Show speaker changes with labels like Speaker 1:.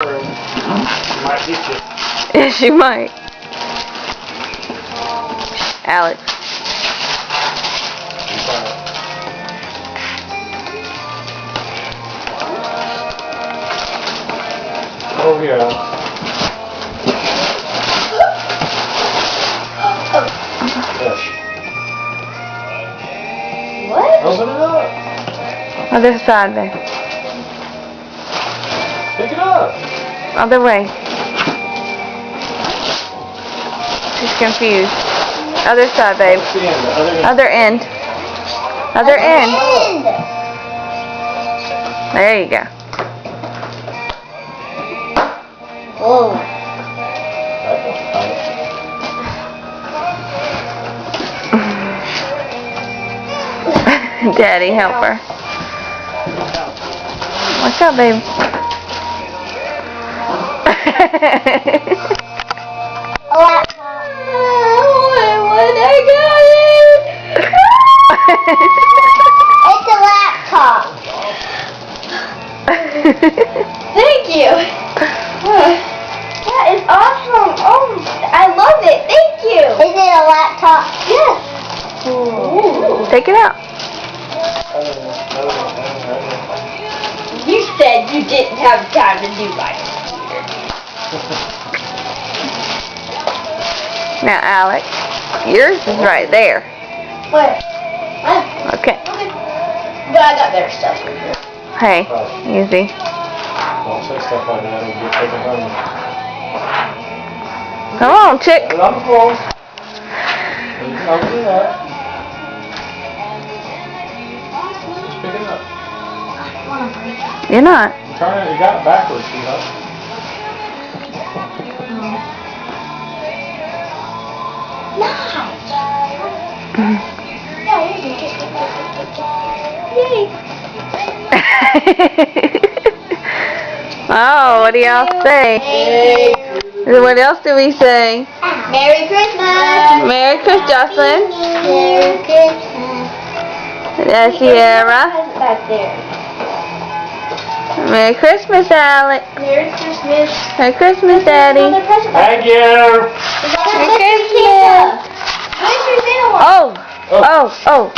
Speaker 1: She might get you.
Speaker 2: Yeah, she might. Alex.
Speaker 1: Oh yeah.
Speaker 3: What?
Speaker 1: Open it up.
Speaker 2: Other side there.
Speaker 1: Pick it up.
Speaker 2: Other way. She's confused. Other side, babe.
Speaker 1: What's the end? The other end.
Speaker 2: Other end. Other end. There you go.
Speaker 3: Whoa.
Speaker 1: That was tight.
Speaker 2: Daddy, help her. Watch out, babe.
Speaker 3: What? I got it! It's a laptop. Thank you. That is awesome. Oh, I love it. Thank you. Is it a laptop? Yes. Ooh.
Speaker 2: Take it out.
Speaker 3: You said you didn't have time to do my
Speaker 2: Now, Alex, yours is right there.
Speaker 3: Where?
Speaker 2: Okay.
Speaker 3: But I got better stuff.
Speaker 2: Hey, easy.
Speaker 1: Don't say stuff like that. It'll get taken home.
Speaker 2: Come on, chick.
Speaker 1: Put it on the floor. Don't do that. Just pick it up.
Speaker 2: You're not.
Speaker 1: Turn it. You got it backwards, sweetheart.
Speaker 3: Yay!
Speaker 2: Oh, what do y'all say? What else do we say?
Speaker 3: Merry Christmas!
Speaker 2: Merry Christmas, Jocelyn.
Speaker 3: Merry Christmas!
Speaker 2: Sierra.
Speaker 3: Back there.
Speaker 2: Merry Christmas, Alex.
Speaker 3: Merry Christmas!
Speaker 2: Merry Christmas, Daddy.
Speaker 3: Another present back
Speaker 1: Thank you.
Speaker 3: there.
Speaker 2: Merry Christmas.
Speaker 3: Where's your little one?
Speaker 2: Oh, oh, oh.